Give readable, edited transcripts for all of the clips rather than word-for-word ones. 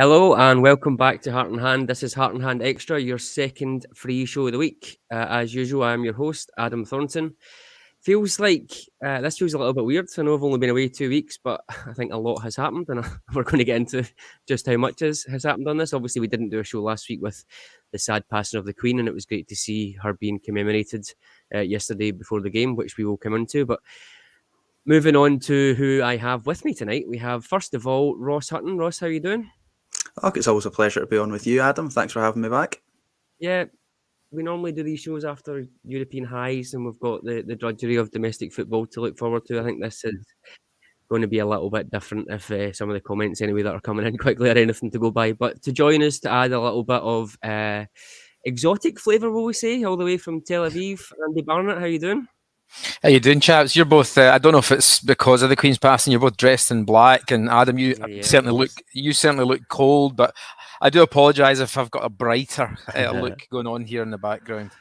Hello and welcome back to Heart in Hand. This is Heart in Hand Extra, your second free show of the week. As usual, I'm your host, Adam Thornton. Feels like this feels a little bit weird. I know I've only been away 2 weeks, but I think a lot has happened, and we're going to get into just how much has happened on this. Obviously, we didn't do a show last week with the sad passing of the Queen, and it was great to see her being commemorated yesterday before the game, which we will come into. But moving on to who I have with me tonight, we have, first of all, Ross Hutton. Ross, how are you doing? Look, it's always a pleasure to be on with you, Adam. Thanks for having me back. Yeah, we normally do these shows after European highs, and we've got the drudgery of domestic football to look forward to. I think this is going to be a little bit different if some of the comments anyway that are coming in quickly are anything to go by. But to join us to add a little bit of exotic flavour, will we say, all the way from Tel Aviv, Andy Barnett, how you doing? How you doing, chaps? You're both. I don't know if it's because of the Queen's passing. You're both dressed in black, and Adam, you certainly look cold. But I do apologise if I've got a brighter look going on here in the background.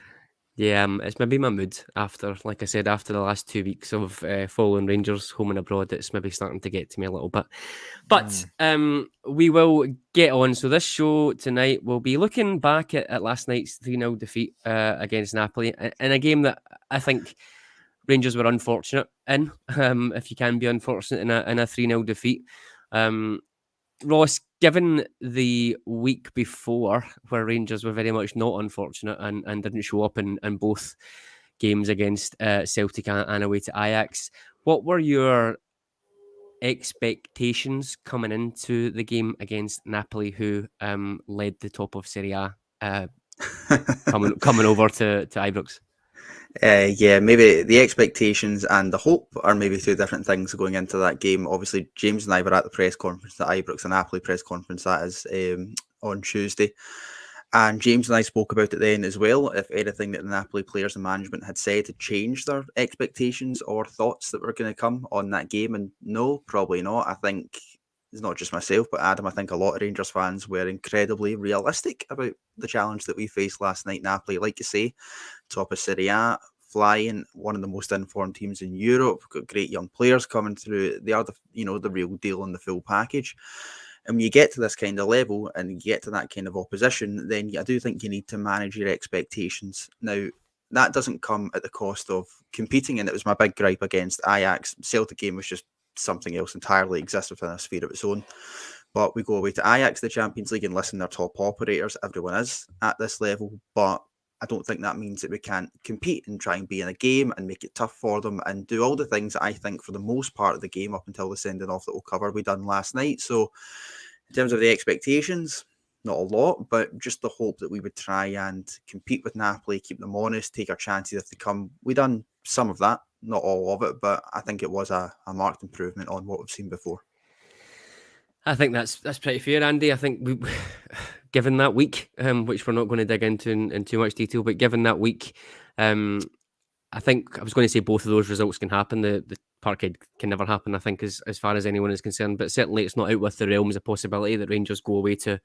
Yeah, it's maybe my mood after, like I said, after the last 2 weeks of following Rangers home and abroad. It's maybe starting to get to me a little bit. But we will get on. So this show tonight, we'll be looking back at last night's 3-0 defeat against Napoli in a game that I think Rangers were unfortunate in, if you can be unfortunate in a 3-0 defeat. Ross, given the week before where Rangers were very much not unfortunate and didn't show up in both games against Celtic and away to Ajax, what were your expectations coming into the game against Napoli, who led the top of Serie A, coming over to Ibrox? Yeah, maybe the expectations and the hope are maybe two different things going into that game. Obviously, James and I were at the press conference at Ibrox, the Napoli press conference, that is, on Tuesday. And James and I spoke about it then as well. If anything that the Napoli players and management had said had changed their expectations or thoughts that were going to come on that game. And no, probably not. I think it's not just myself, but Adam, I think a lot of Rangers fans were incredibly realistic about the challenge that we faced last night. Napoli, like you say, top of Serie A, flying, one of the most informed teams in Europe, got great young players coming through. They are the real deal in the full package. And when you get to this kind of level and you get to that kind of opposition, then I do think you need to manage your expectations. Now, that doesn't come at the cost of competing, and it was my big gripe against Ajax. Celtic game was just something else entirely, exists within a sphere of its own. But we go away to Ajax, the Champions League, and listen, they're top operators. Everyone is at this level, but I don't think that means that we can't compete and try and be in a game and make it tough for them and do all the things that I think for the most part of the game up until the sending off that we'll cover we done last night. So in terms of the expectations, not a lot, but just the hope that we would try and compete with Napoli, keep them honest, take our chances if they come. We done some of that, not all of it, but I think it was a marked improvement on what we've seen before. I think that's pretty fair, Andy. I think we, given that week, which we're not going to dig into in too much detail, but given that week, I think I was going to say both of those results can happen. The Parkhead can never happen, I think, as far as anyone is concerned. But certainly it's not out with the realms of possibility that Rangers go away to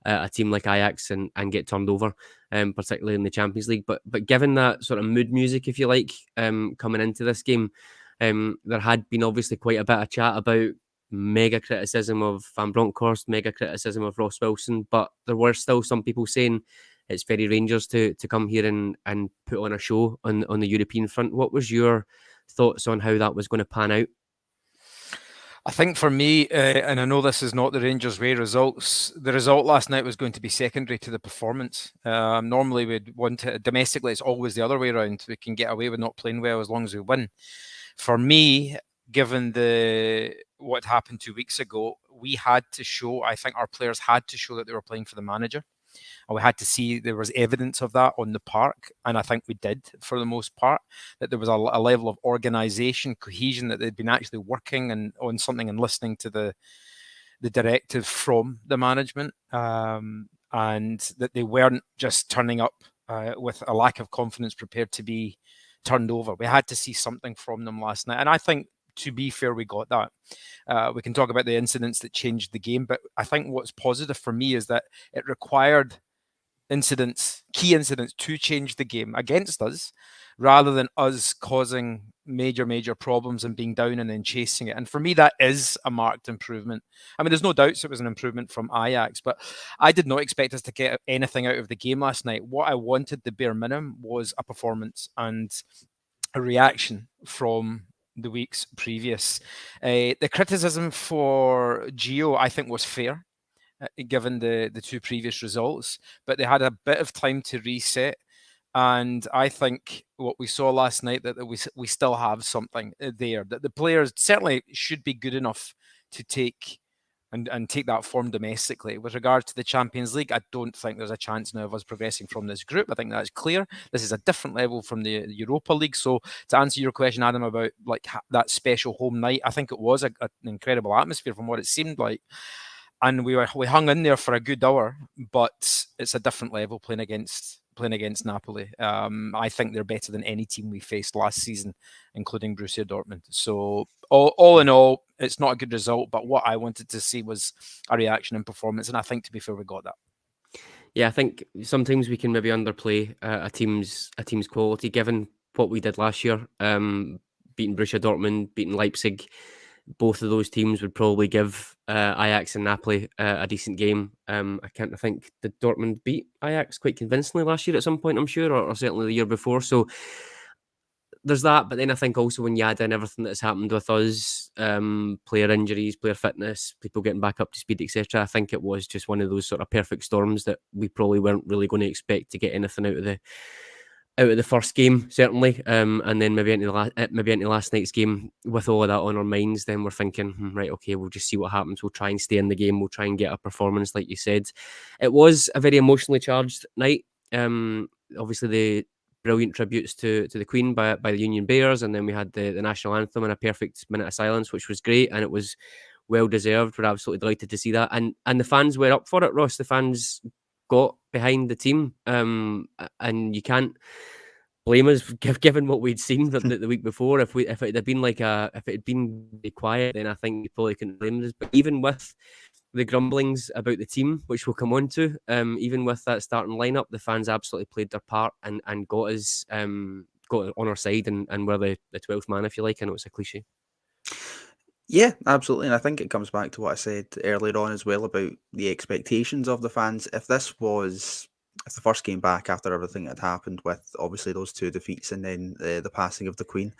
a team like Ajax and get turned over, particularly in the Champions League. But given that sort of mood music, if you like, coming into this game, there had been obviously quite a bit of chat about mega criticism of Van Bronckhorst, mega criticism of Ross Wilson, but there were still some people saying it's very Rangers to come here and put on a show on the European front. What was your thoughts on how that was going to pan out? I think for me, and I know this is not the Rangers' way results, the result last night was going to be secondary to the performance. Normally we'd want to, domestically it's always the other way around. We can get away with not playing well as long as we win. For me, given what happened 2 weeks ago, we had to show, I think our players had to show that they were playing for the manager. And we had to see there was evidence of that on the park. And I think we did for the most part, that there was a level of organisation, cohesion, that they'd been actually working on something and listening to the directive from the management, and that they weren't just turning up with a lack of confidence, prepared to be turned over. We had to see something from them last night. And I think, to be fair, we got that. We can talk about the incidents that changed the game, but I think what's positive for me is that it required key incidents to change the game against us, rather than us causing major problems and being down and then chasing it. And for me, that is a marked improvement. I mean, there's no doubts it was an improvement from Ajax, but I did not expect us to get anything out of the game last night. What I wanted, the bare minimum, was a performance and a reaction from the weeks previous. The criticism for Gio, I think, was fair, given the two previous results, but they had a bit of time to reset. And I think what we saw last night, that we still have something there, that the players certainly should be good enough to take and take that form domestically. With regard to the Champions League, I don't think there's a chance now of us progressing from this group. I think that's clear. This is a different level from the Europa League. So to answer your question, Adam, about like that special home night, I think it was an incredible atmosphere from what it seemed like. And we hung in there for a good hour, but it's a different level playing against Napoli. I think they're better than any team we faced last season, including Borussia Dortmund. So all in all, it's not a good result, but what I wanted to see was a reaction and performance, and I think, to be fair, we got that. Yeah, I think sometimes we can maybe underplay a team's quality, given what we did last year, beating Borussia Dortmund, beating Leipzig. Both of those teams would probably give Ajax and Napoli a decent game. I think did Dortmund beat Ajax quite convincingly last year at some point, I'm sure, or certainly the year before. So there's that. But then I think also when you add in everything that's happened with us, player injuries, player fitness, people getting back up to speed, etc., I think it was just one of those sort of perfect storms that we probably weren't really going to expect to get anything out of the first game, certainly, and then maybe into last night's game with all of that on our minds. Then we're thinking, right, okay, we'll just see what happens. We'll try and stay in the game. We'll try and get a performance, like you said. It was a very emotionally charged night. Obviously, the brilliant tributes to the Queen by the Union Bears, and then we had the national anthem and a perfect minute of silence, which was great, and it was well deserved. We're absolutely delighted to see that, and the fans were up for it. Ross, the fans got behind the team, and you can't blame us given what we'd seen the week before. If it had been quiet, then I think you probably couldn't blame us. But even with the grumblings about the team, which we'll come on to, even with that starting lineup, the fans absolutely played their part and got us got on our side and were the 12th man, if you like. I know it's a cliche. Yeah, absolutely. And I think it comes back to what I said earlier on as well about the expectations of the fans. If the first game back after everything had happened with obviously those two defeats and then the passing of the Queen,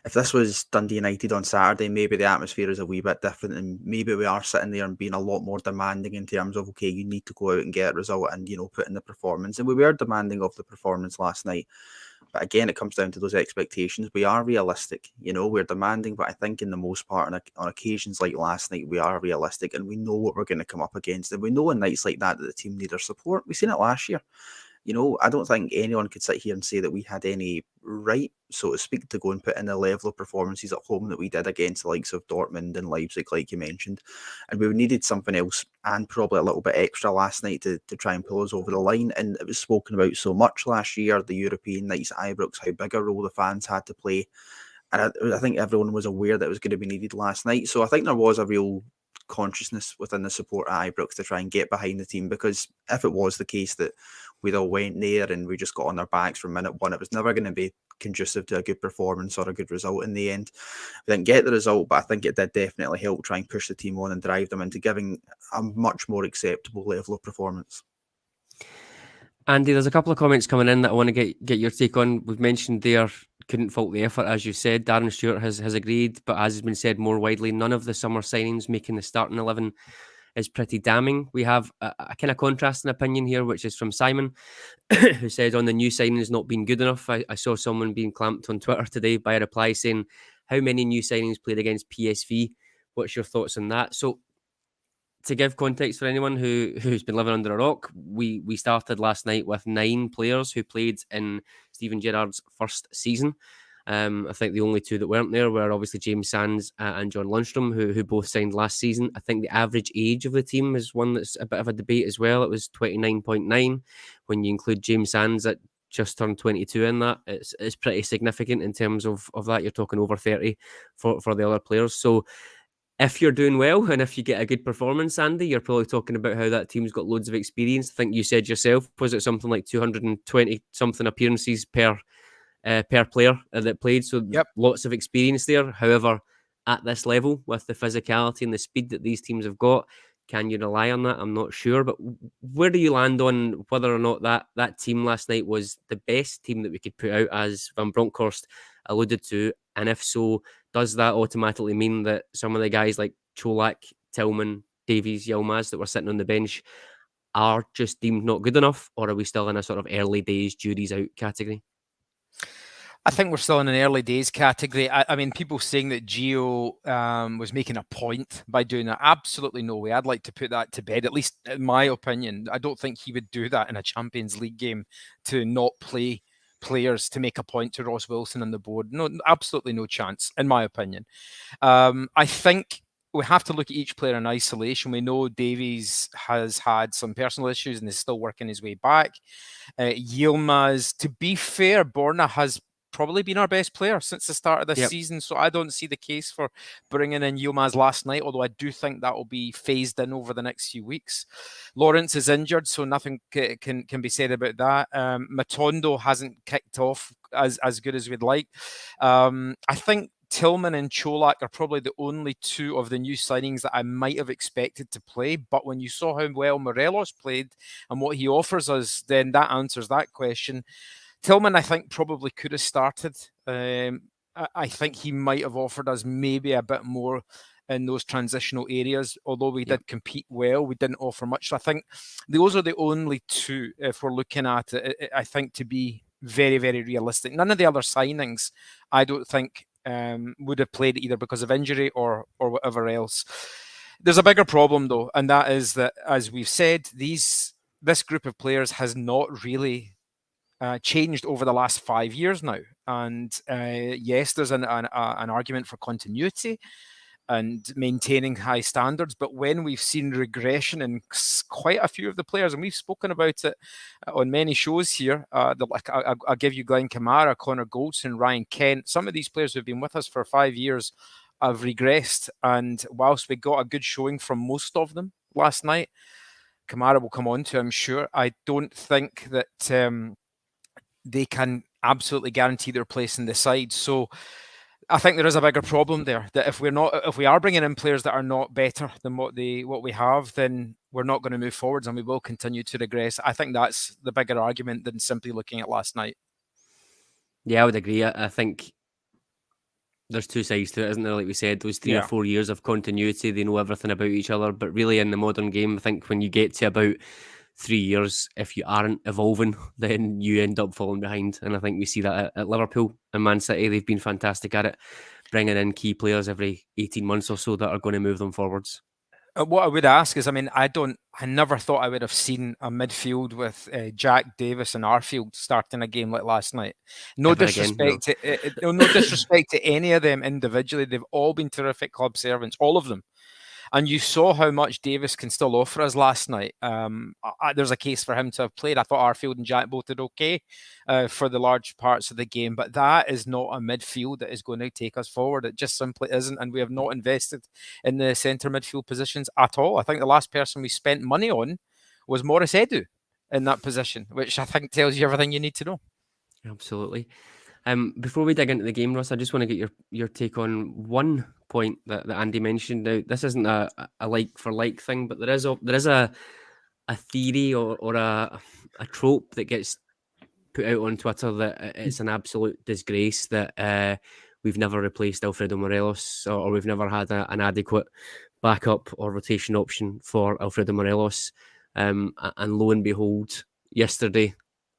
if this was Dundee United on Saturday, maybe the atmosphere is a wee bit different, and maybe we are sitting there and being a lot more demanding in terms of, okay, you need to go out and get a result and, put in the performance. And we were demanding of the performance last night. But again, it comes down to those expectations. We are realistic, we're demanding, but I think in the most part, on occasions like last night, we are realistic and we know what we're going to come up against. And we know in nights like that the team need our support. We've seen it last year. I don't think anyone could sit here and say that we had any right, so to speak, to go and put in the level of performances at home that we did against the likes of Dortmund and Leipzig, like you mentioned. And we needed something else and probably a little bit extra last night to try and pull us over the line. And it was spoken about so much last year, the European nights at Ibrox, how big a role the fans had to play. And I think everyone was aware that it was going to be needed last night. So I think there was a real consciousness within the support at Ibrox to try and get behind the team, because if it was the case that we all went there and we just got on their backs from minute one, it was never going to be conducive to a good performance or a good result in the end. We didn't get the result, but I think it did definitely help try and push the team on and drive them into giving a much more acceptable level of performance. Andy, there's a couple of comments coming in that I want to get your take on. We've mentioned there, couldn't fault the effort, as you said. Darren Stewart has agreed, but as has been said more widely, none of the summer signings making the starting 11 is pretty damning. We have a kind of contrasting opinion here, which is from Simon, who said on the new signings not being good enough. I saw someone being clamped on Twitter today by a reply saying, how many new signings played against PSV? What's your thoughts on that? So to give context for anyone who's been living under a rock, we started last night with 9 players who played in Steven Gerrard's first season. I think the only two that weren't there were obviously James Sands and John Lundstrom, who both signed last season. I think the average age of the team is one that's a bit of a debate as well. It was 29.9 when you include James Sands at just turned 22 in that. It's pretty significant in terms of that. You're talking over 30 for the other players. So if you're doing well and if you get a good performance, Andy, you're probably talking about how that team's got loads of experience. I think you said yourself, was it something like 220 something appearances per per player that played, so Yep. lots of experience there. However, at this level, with the physicality and the speed that these teams have got, can you rely on that? I'm not sure. But where do you land on whether or not that team last night was the best team that we could put out, as Van Bronckhorst alluded to? And if so, does that automatically mean that some of the guys like Colak, Tillman, Davies, Yilmaz that were sitting on the bench are just deemed not good enough? Or are we still in a sort of early days, jury's out category? I think we're still in an early days category. I mean, people saying that Gio was making a point by doing that. Absolutely no way. I'd like to put that to bed, at least in my opinion. I don't think he would do that in a Champions League game, to not play players to make a point to Ross Wilson on the board. No, absolutely no chance, in my opinion. I think we have to look at each player in isolation. We know Davies has had some personal issues and is still working his way back. Yilmaz, to be fair, Borna has probably been our best player since the start of this season, so I don't see the case for bringing in Yilmaz last night, although I do think that will be phased in over the next few weeks. Lawrence is injured, so nothing can be said about that. Matondo hasn't kicked off as good as we'd like. I think Tillman and Colak are probably the only two of the new signings that I might have expected to play, but when you saw how well Morelos played and what he offers us, then that answers that question. Tillman, I think, probably could have started. I think he might have offered us maybe a bit more in those transitional areas. Although we did compete well, we didn't offer much. So I think those are the only two, if we're looking at it, I think, to be very, very realistic. None of the other signings, I don't think, would have played either because of injury or whatever else. There's a bigger problem, though, and that is that, as we've said, this group of players has not really changed over the last 5 years now. And yes, there's an argument for continuity and maintaining high standards, but when we've seen regression in quite a few of the players, and we've spoken about it on many shows here, I'll give you Glenn Kamara, Connor Goldson, Ryan Kent. Some of these players who've been with us for 5 years have regressed, and whilst we got a good showing from most of them last night, Kamara will come on to, I'm sure, I don't think that they can absolutely guarantee their place in the side. So I think there is a bigger problem there, that if we are bringing in players that are not better than what we have, then we're not going to move forwards and we will continue to regress. I think that's the bigger argument than simply looking at last night. Yeah, I would agree. I think there's two sides to it, isn't there? Like we said, those 3 or 4 years of continuity, they know everything about each other. But really, in the modern game, I think when you get to about 3 years, if you aren't evolving, then you end up falling behind. And I think we see that at Liverpool and Man City. They've been fantastic at it, bringing in key players every 18 months or so that are going to move them forwards. What I would ask is, I mean, I never thought I would have seen a midfield with Jack, Davis and Arfield starting a game like last night. No disrespect to any of them individually. They've all been terrific club servants, all of them. And you saw how much Davis can still offer us last night. There's a case for him to have played. I thought Arfield and Jack both did okay for the large parts of the game, but that is not a midfield that is going to take us forward. It just simply isn't, and we have not invested in the centre midfield positions at all. I think the last person we spent money on was Morris Edu in that position, which I think tells you everything you need to know. Absolutely. Before we dig into the game, Russ, I just want to get your take on one point that Andy mentioned. Now, this isn't a like for like thing, but there is a theory or a trope that gets put out on Twitter that it's an absolute disgrace that we've never replaced Alfredo Morelos, or we've never had an adequate backup or rotation option for Alfredo Morelos. And lo and behold, yesterday,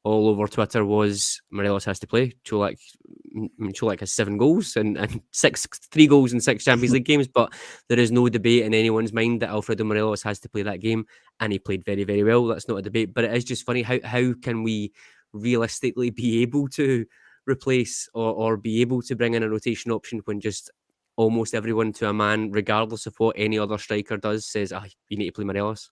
all over Twitter was Morelos has to play. Colak has 7 goals and 3 goals in 6 Champions League games, but there is no debate in anyone's mind that Alfredo Morelos has to play that game, and he played very, very well. That's not a debate, but it is just funny how can we realistically be able to replace or be able to bring in a rotation option when just almost everyone to a man, regardless of what any other striker does, says, you need to play Morelos.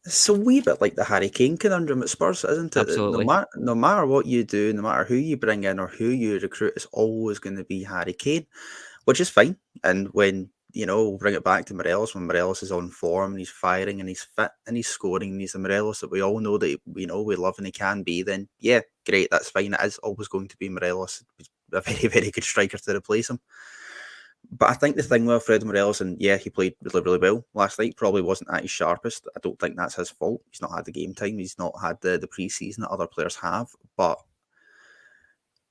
It's a wee bit like the Harry Kane conundrum at Spurs, isn't it? Absolutely. No matter what you do, no matter who you bring in or who you recruit, it's always going to be Harry Kane, which is fine. And when we'll bring it back to Morelos when Morelos is on form and he's firing and he's fit and he's scoring and he's the Morelos that we all know that we love and he can be, then yeah, great, that's fine. It is always going to be Morelos. He's a very, very good striker to replace him. But I think the thing with Alfredo Morelos, and yeah, he played really, really well last night, probably wasn't at his sharpest. I don't think that's his fault. He's not had the game time. He's not had the pre-season that other players have. But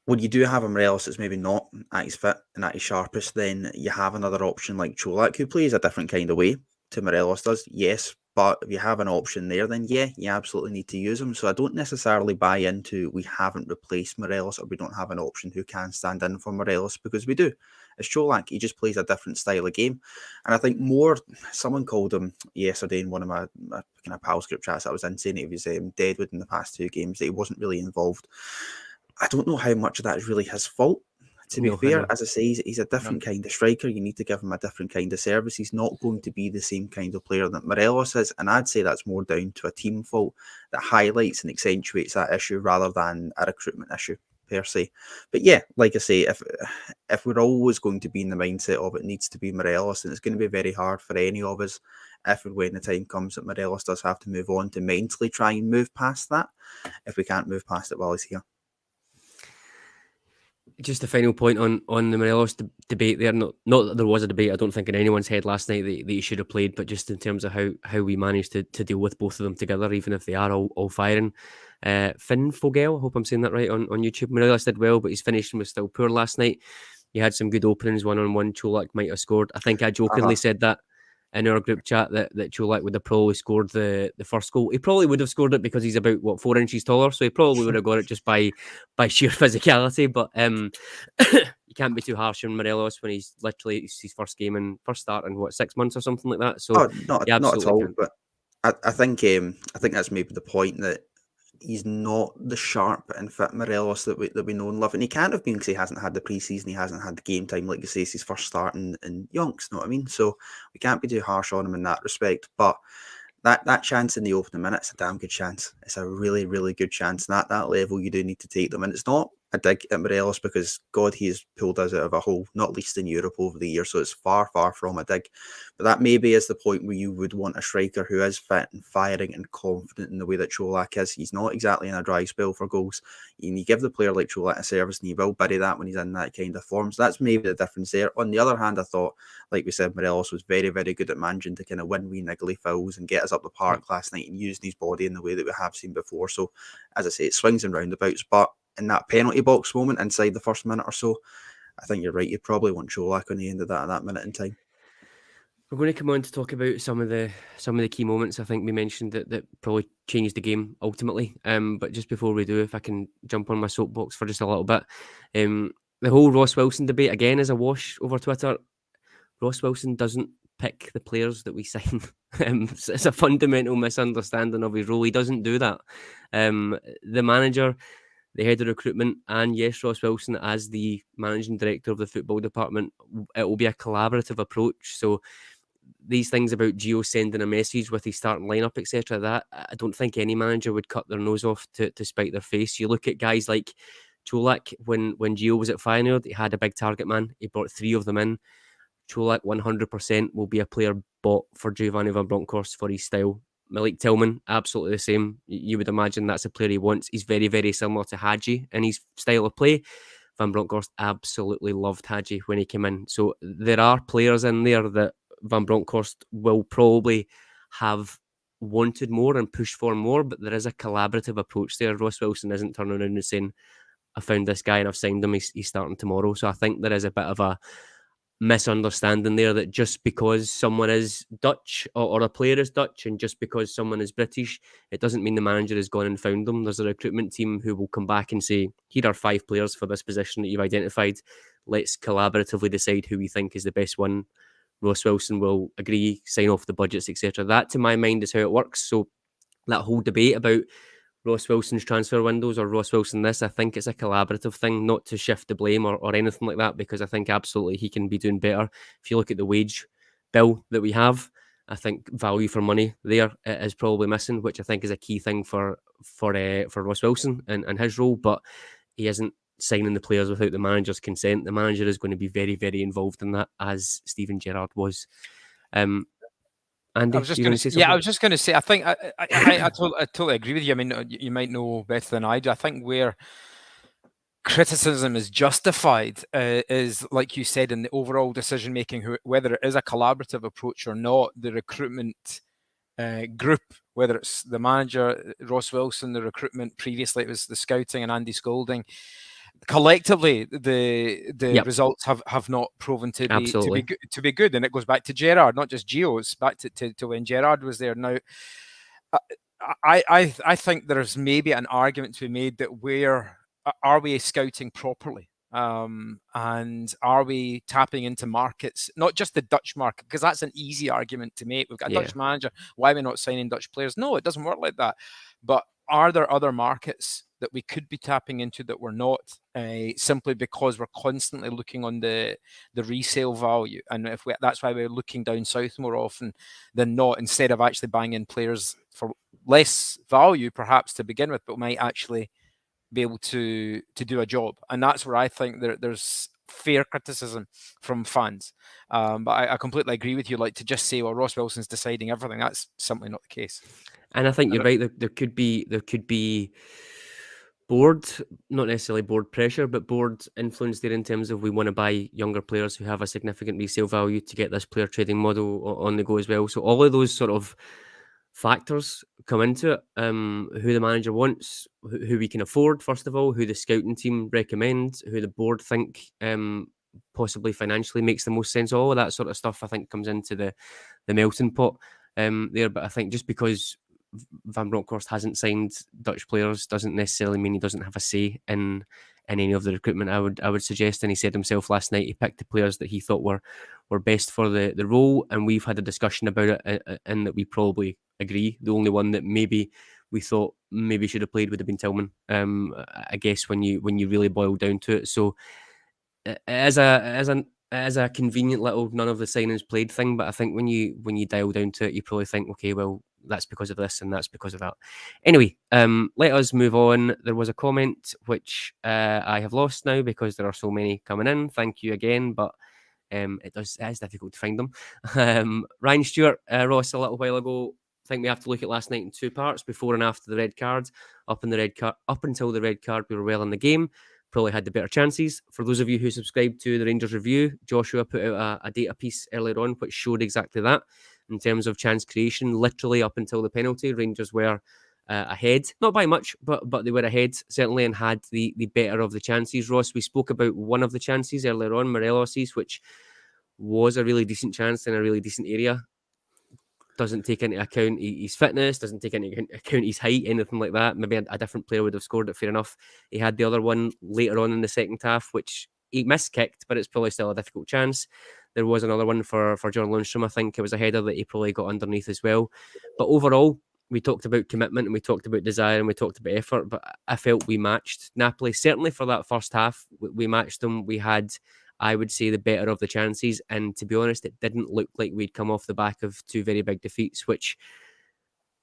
when you do have a Morelos that's maybe not at his fit and at his sharpest, then you have another option like Colak, who plays a different kind of way to Morelos does, yes. But if you have an option there, then yeah, you absolutely need to use him. So I don't necessarily buy into we haven't replaced Morelos or we don't have an option who can stand in for Morelos, because we do. It's Colak. He just plays a different style of game. And I think someone called him yesterday in one of my kind of pals group chats I was in, saying he was deadwood in the past 2 games, that he wasn't really involved. I don't know how much of that is really his fault. To be fair, as I say, he's a different kind of striker. You need to give him a different kind of service. He's not going to be the same kind of player that Morelos is. And I'd say that's more down to a team fault that highlights and accentuates that issue rather than a recruitment issue per se. But yeah, like I say, if we're always going to be in the mindset of it needs to be Morelos, and it's going to be very hard for any of us if and when the time comes that Morelos does have to move on, to mentally try and move past that, if we can't move past it while he's here. Just a final point on the Morelos debate there. Not that there was a debate, I don't think, in anyone's head last night that he should have played, but just in terms of how we managed to deal with both of them together, even if they are all firing. Finn Fogel, I hope I'm saying that right, on YouTube. Morelos did well, but his finishing was still poor last night. He had some good openings, one-on-one. Colak might have scored. I think I jokingly said that in our group chat that Colak would have probably scored the first goal. He probably would have scored it because he's about 4 inches taller, so he probably would have got it just by sheer physicality. But you can't be too harsh on Morelos when he's literally his first start in 6 months or something like that. So not at all. Can't. But I think that's maybe the point, that he's not the sharp and fit Morelos that we know and love, and he can't have been because he hasn't had the pre-season, he hasn't had the game time, like you say, it's his first start in Yonks, know what I mean? So we can't be too harsh on him in that respect. But that chance in the opening minutes, a damn good chance. It's a really, really good chance. And at that level, you do need to take them. And it's not a dig at Morelos, because God, he has pulled us out of a hole, not least in Europe over the years. So it's far, far from a dig. But that maybe is the point where you would want a striker who is fit and firing and confident in the way that Colak is. He's not exactly in a dry spell for goals. And you give the player like Colak a service, and he will bury that when he's in that kind of form. So that's maybe the difference there. On the other hand, I thought, like we said, Morelos was very, very good at managing to kind of win wee niggly fouls and get us up the park last night, and using his body in the way that we have seen before. So, as I say, it swings and roundabouts. But in that penalty box moment inside the first minute or so, I think you're right. You probably want Colak on the end of that at that minute in time. We're going to come on to talk about some of the key moments I think we mentioned that probably changed the game ultimately. But just before we do, if I can jump on my soapbox for just a little bit, the whole Ross Wilson debate again is a wash over Twitter. Ross Wilson doesn't pick the players that we sign. It's a fundamental misunderstanding of his role. He doesn't do that. The manager, the head of recruitment, and yes, Ross Wilson as the managing director of the football department, it will be a collaborative approach. So these things about Gio sending a message with his starting lineup, etc., that I don't think any manager would cut their nose off to spite their face. You look at guys like Colak, when Gio was at Feyenoord, he had a big target man. He brought 3 of them in. Colak 100% will be a player bought for Giovanni Van Bronckhorst for his style. Malik Tillman, absolutely the same. You would imagine that's a player he wants. He's very, very similar to Hadji in his style of play. Van Bronckhorst absolutely loved Hadji when he came in. So there are players in there that Van Bronckhorst will probably have wanted more and pushed for more, but there is a collaborative approach there. Ross Wilson isn't turning around and saying, I found this guy and I've signed him, he's starting tomorrow. So I think there is a bit of a misunderstanding there, that just because someone is Dutch or a player is Dutch, and just because someone is British, it doesn't mean the manager has gone and found them. There's a recruitment team who will come back and say, here are 5 players for this position that you've identified. Let's collaboratively decide who we think is the best one. Ross Wilson will agree, sign off the budgets, etc. That, to my mind, is how it works. So that whole debate about Ross Wilson's transfer windows or Ross Wilson this, I think it's a collaborative thing, not to shift the blame or anything like that, because I think absolutely he can be doing better. If you look at the wage bill that we have, I think value for money there is probably missing, which I think is a key thing for Ross Wilson and his role, but he isn't signing the players without the manager's consent. The manager is going to be very, very involved in that, as Steven Gerrard was. Andy, I was just you going going to to say say, yeah, something? I was just going to say, I think I totally agree with you. I mean, you might know better than I do. I think where criticism is justified is, like you said, in the overall decision making, whether it is a collaborative approach or not. The recruitment group, whether it's the manager Ross Wilson, the recruitment previously it was the scouting and Andy Scolding, collectively the results have not proven to be good, and it goes back to Gerrard, not just Gio. It's back to when Gerrard was there. Now, I think there's maybe an argument to be made that where are we scouting properly? And are we tapping into markets, not just the Dutch market, because that's an easy argument to make. We've got a Dutch manager. Why are we not signing Dutch players? No, it doesn't work like that. But are there other markets that we could be tapping into that we're not, simply because we're constantly looking on the resale value? And that's why we're looking down south more often than not, instead of actually buying in players for less value, perhaps to begin with, but might actually be able to do a job. And that's where I think there's fair criticism from fans. But I completely agree with you. Like, to just say, well, Ross Wilson's deciding everything, that's simply not the case. And I think you're right. There could be board, not necessarily board pressure, but board influence there in terms of we want to buy younger players who have a significant resale value to get this player trading model on the go as well. So all of those sort of factors come into it. Who the manager wants, who we can afford, first of all, who the scouting team recommend, who the board think possibly financially makes the most sense. All of that sort of stuff, I think, comes into the melting pot there. But I think just because Van Bronckhorst hasn't signed Dutch players doesn't necessarily mean he doesn't have a say in any of the recruitment. I would suggest, and he said himself last night, he picked the players that he thought were best for the role, and we've had a discussion about it, and that we probably agree. The only one that maybe we thought maybe should have played would have been Tillman. I guess when you really boil down to it. So as a convenient little none of the signings played thing, but I think when you dial down to it, you probably think, okay, well, that's because of this and that's because of that. Anyway, let us move on. There was a comment which I have lost now because there are so many coming in. Thank you again, but it is difficult to find them. Ryan Stewart, Ross, a little while ago, I think we have to look at last night in two parts, before and after the red card. Up until the red card, we were well in the game. Probably had the better chances. For those of you who subscribed to the Rangers Review, Joshua put out a data piece earlier on which showed exactly that. In terms of chance creation, literally up until the penalty, Rangers were ahead. Not by much, but they were ahead, certainly, and had the better of the chances. Ross, we spoke about one of the chances earlier on, Morelos', which was a really decent chance in a really decent area. Doesn't take into account his fitness, doesn't take into account his height, anything like that. Maybe a different player would have scored it, fair enough. He had the other one later on in the second half, which he miskicked, but it's probably still a difficult chance. There was another one for John Lundstrom. I think it was a header that he probably got underneath as well. But overall, we talked about commitment and we talked about desire and we talked about effort, but I felt we matched Napoli. Certainly for that first half, we matched them. We had, I would say, the better of the chances. And to be honest, it didn't look like we'd come off the back of two very big defeats, which,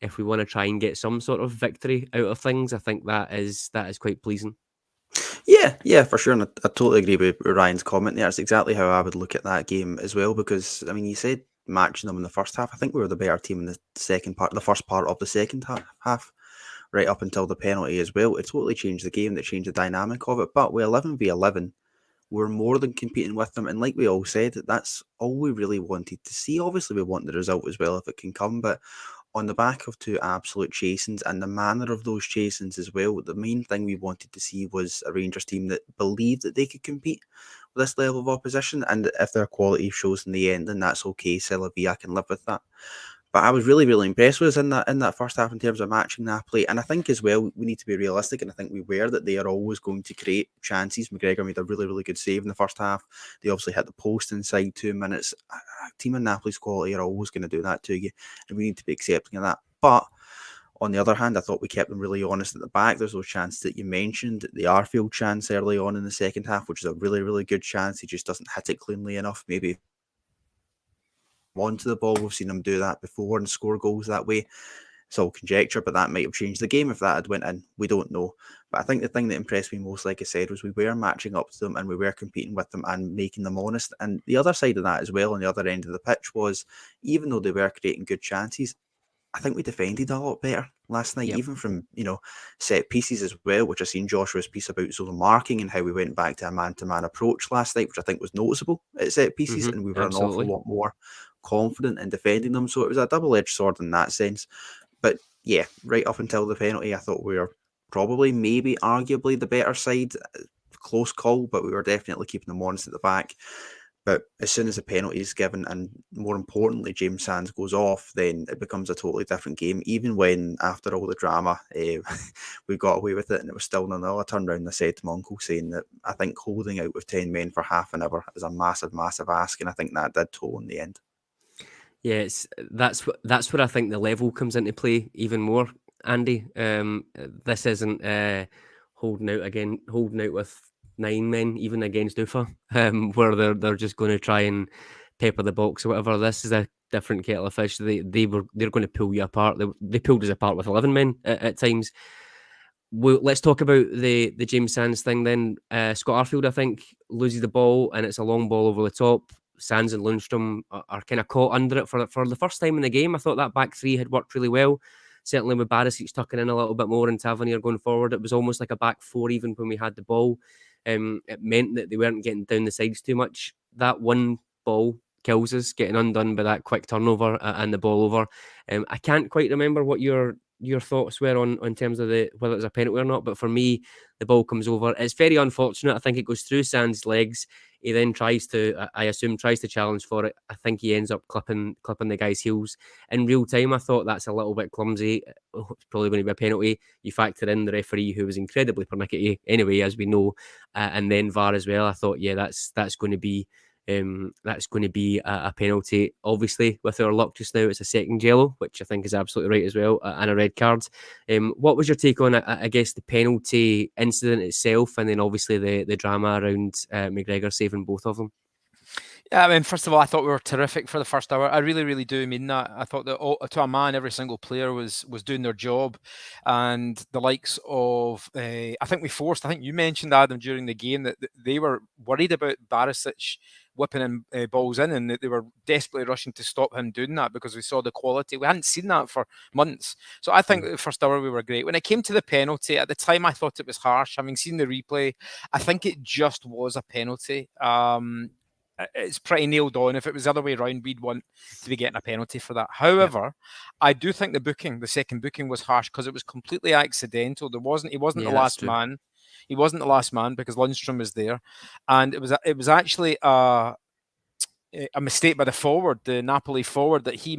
if we want to try and get some sort of victory out of things, I think that is quite pleasing. Yeah, for sure. And I totally agree with Ryan's comment there. It's exactly how I would look at that game as well, because, I mean, you said matching them in the first half. I think we were the better team in the first part of the second half, right up until the penalty as well. It totally changed the game, that changed the dynamic of it. But with 11v11, we're more than competing with them. And like we all said, that's all we really wanted to see. Obviously, we want the result as well if it can come, but on the back of two absolute chasings and the manner of those chasings as well, the main thing we wanted to see was a Rangers team that believed that they could compete with this level of opposition. And if their quality shows in the end, then that's okay. C'est la vie, I can live with that. But I was really, really impressed with us in that first half in terms of matching Napoli. And I think as well, we need to be realistic, and I think we were, that they are always going to create chances. McGregor made a really, really good save in the first half. They obviously hit the post inside 2 minutes. A team in Napoli's quality are always going to do that to you, and we need to be accepting of that. But on the other hand, I thought we kept them really honest at the back. There's those chances that you mentioned, the Arfield chance early on in the second half, which is a really, really good chance. He just doesn't hit it cleanly enough. Maybe onto the ball. We've seen him do that before and score goals that way. it's all conjecture, but that might have changed the game if that had went in. We don't know. But I think the thing that impressed me most, like I said, was we were matching up to them and we were competing with them and making them honest. And the other side of that as well, on the other end of the pitch, was even though they were creating good chances, I think we defended a lot better last night, even from, set pieces as well, which I've seen Joshua's piece about zone marking and how we went back to a man-to-man approach last night, which I think was noticeable at set pieces, and we were an awful lot more confident in defending them. So it was a double-edged sword in that sense. But yeah, right up until the penalty, I thought we were probably, maybe, arguably the better side. Close call, but we were definitely keeping them honest at the back. But as soon as the penalty is given, and more importantly, James Sands goes off, then it becomes a totally different game. Even when, after all the drama, we got away with it, and it was still 0-0. I turned around and I said to my uncle, saying that I think holding out with 10 men for half an hour is a massive, massive ask, and I think that did toll in the end. Yeah, that's where I think the level comes into play even more, Andy. This isn't holding out with 9 men, even against Ufa, where they're just going to try and pepper the box or whatever. This is a different kettle of fish. They're going to pull you apart. They pulled us apart with 11 men at times. Let's talk about the James Sands thing then. Scott Arfield, I think, loses the ball and it's a long ball over the top. Sands and Lundstrom are kind of caught under it for the first time in the game. I thought that back three had worked really well. Certainly with Barisic tucking in a little bit more and Tavernier going forward, it was almost like a back four even when we had the ball. It meant that they weren't getting down the sides too much. That one ball kills us, getting undone by that quick turnover and the ball over. I can't quite remember what your thoughts were on terms of whether it was a penalty or not, but for me, the ball comes over. It's very unfortunate. I think it goes through Sands' legs. He then tries to challenge for it. I think he ends up clipping the guy's heels. In real time, I thought that's a little bit clumsy. It's probably going to be a penalty. You factor in the referee, who was incredibly pernickety anyway, as we know, and then VAR as well. I thought, yeah, that's going to be a penalty. Obviously, with our luck just now, it's a second yellow, which I think is absolutely right as well, and a red card. What was your take on, I guess, the penalty incident itself, and then obviously the drama around McGregor saving both of them? Yeah, I mean, first of all, I thought we were terrific for the first hour. I really, really do mean that. I thought that to a man, every single player was doing their job, and the likes of, I think you mentioned, Adam, during the game that they were worried about Barisic whipping in balls in, and they were desperately rushing to stop him doing that because we saw the quality. We hadn't seen that for months. So I think the first hour we were great. When it came to the penalty, at the time I thought it was harsh. Having seen the replay, I think it just was a penalty. It's pretty nailed on. If it was the other way around, we'd want to be getting a penalty for that. However, I do think the second booking was harsh because it was completely accidental. He wasn't the last man. He wasn't the last man because Lundstrom was there, and it was actually a mistake by the Napoli forward, that he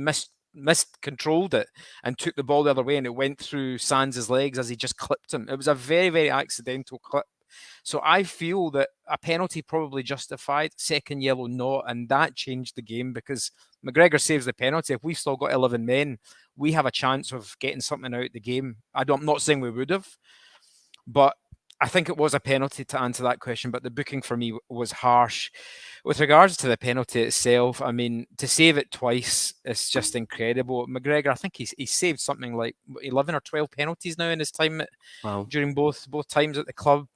miscontrolled it and took the ball the other way, and it went through Sands' legs as he just clipped him. It was a very, very accidental clip. So I feel that a penalty probably justified, second yellow not, and that changed the game because McGregor saves the penalty. If we've still got 11 men, we have a chance of getting something out of the game. I'm not saying we would have, but I think it was a penalty to answer that question, but the booking for me was harsh. With regards to the penalty itself, I mean, to save it twice is just incredible. McGregor, I think he saved something like 11 or 12 penalties now in his time during both times at the club.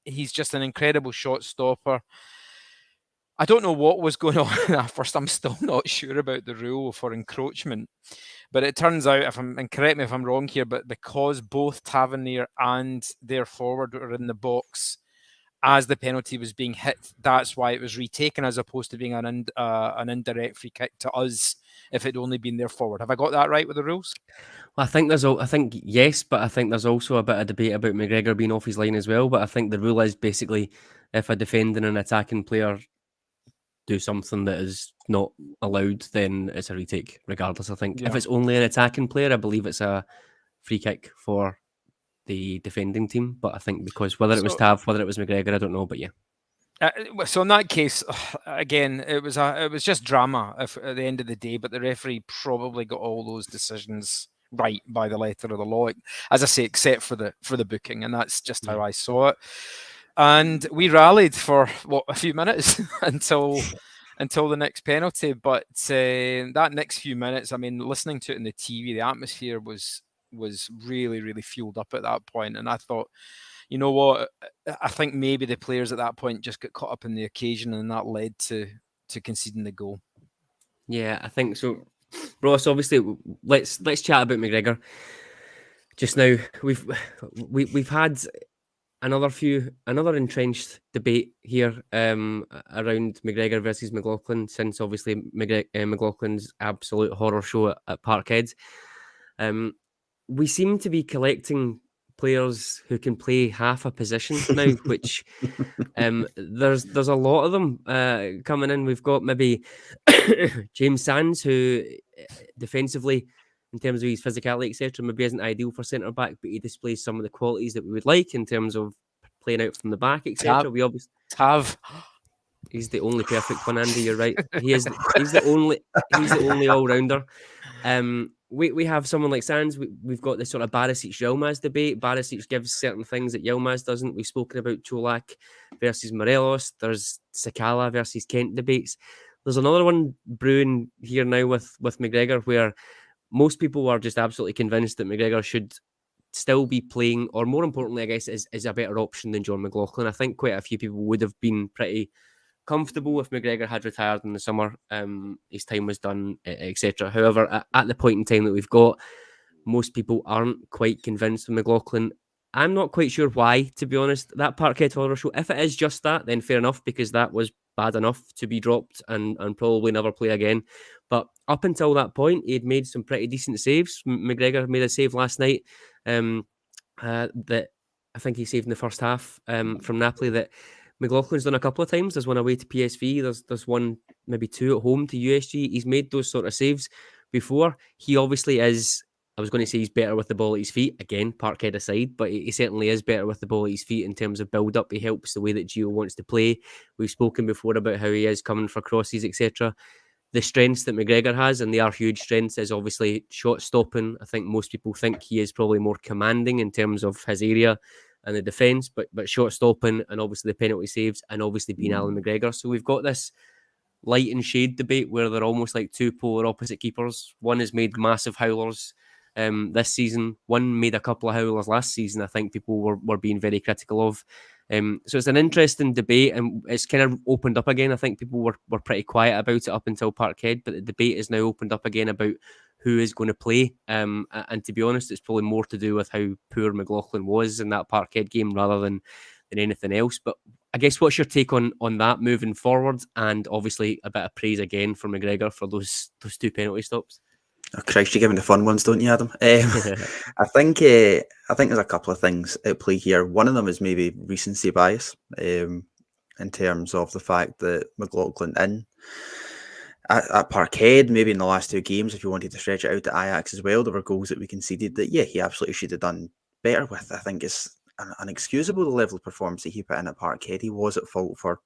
He's just an incredible shot stopper. I don't know what was going on at first. I'm still not sure about the rule for encroachment. But it turns out, and correct me if I'm wrong here, but because both Tavernier and their forward were in the box as the penalty was being hit, that's why it was retaken, as opposed to being an indirect free kick to us if it'd only been their forward. Have I got that right with the rules? Well, I think yes, but I think there's also a bit of debate about McGregor being off his line as well. But I think the rule is basically, if a defending and attacking player do something that is not allowed, then it's a retake regardless. I think if it's only an attacking player, I believe it's a free kick for the defending team. But I think because whether it was Tav, whether it was McGregor, I don't know. But yeah. So in that case, again, it was just drama at the end of the day. But the referee probably got all those decisions right by the letter of the law, as I say, except for the booking, and that's just how I saw it. And we rallied for a few minutes until until the next penalty. But that next few minutes, I mean, listening to it in the TV, the atmosphere was really, really fueled up at that point. And I thought, you know what, I think maybe the players at that point just got caught up in the occasion, and that led to conceding the goal. Yeah, I think so. Ross, obviously, let's chat about McGregor. Just now, we've had another entrenched debate here around McGregor versus McLaughlin since obviously McLaughlin's absolute horror show at Parkhead. We seem to be collecting players who can play half a position now, which there's a lot of them coming in. We've got maybe James Sands, who defensively, in terms of his physicality, etc., maybe isn't ideal for centre back, but he displays some of the qualities that we would like in terms of playing out from the back, etc. We obviously have. He's the only perfect one, Andy. You're right. He's the only all rounder. We have someone like Sands. We've got this sort of Barisic-Yilmaz debate. Barisic gives certain things that Yilmaz doesn't. We've spoken about Colak versus Morelos. There's Sakala versus Kent debates. There's another one brewing here now with McGregor, where most people are just absolutely convinced that McGregor should still be playing, or more importantly, I guess, is a better option than John McLaughlin. I think quite a few people would have been pretty comfortable if McGregor had retired in the summer. His time was done, etc. However, at the point in time that we've got, most people aren't quite convinced with McLaughlin. I'm not quite sure why, to be honest. That Parkhead horror show, if it is just that, then fair enough, because that was bad enough to be dropped and probably never play again. But up until that point, he'd made some pretty decent saves. McGregor made a save last night that I think he saved in the first half from Napoli that McLaughlin's done a couple of times. There's one away to PSV. There's one, maybe two at home to USG. He's made those sort of saves before. He obviously is, I was going to say he's better with the ball at his feet. Again, Parkhead aside, but he certainly is better with the ball at his feet in terms of build-up. He helps the way that Gio wants to play. We've spoken before about how he is coming for crosses, etc. The strengths that McGregor has, and they are huge strengths, is obviously shot stopping. I think most people think he is probably more commanding in terms of his area and the defence, but short stopping and obviously the penalty saves and obviously being Alan McGregor. So we've got this light and shade debate where they're almost like two polar opposite keepers. One has made massive howlers this season. One made a couple of howlers last season. I think people were being very critical of. So it's an interesting debate, and it's kind of opened up again. I think people were pretty quiet about it up until Parkhead, but the debate is now opened up again about who is going to play. And to be honest, it's probably more to do with how poor McLaughlin was in that Parkhead game rather than anything else. But I guess what's your take on that moving forward? And obviously a bit of praise again for McGregor for those two penalty stops. Oh, Christ, you give me the fun ones, don't you, Adam? I think there's a couple of things at play here. One of them is maybe recency bias, in terms of the fact that McLaughlin at Parkhead, maybe in the last two games, if you wanted to stretch it out to Ajax as well, there were goals that we conceded that, he absolutely should have done better with. I think it's unexcusable, the level of performance that he put in at Parkhead. He was at fault for,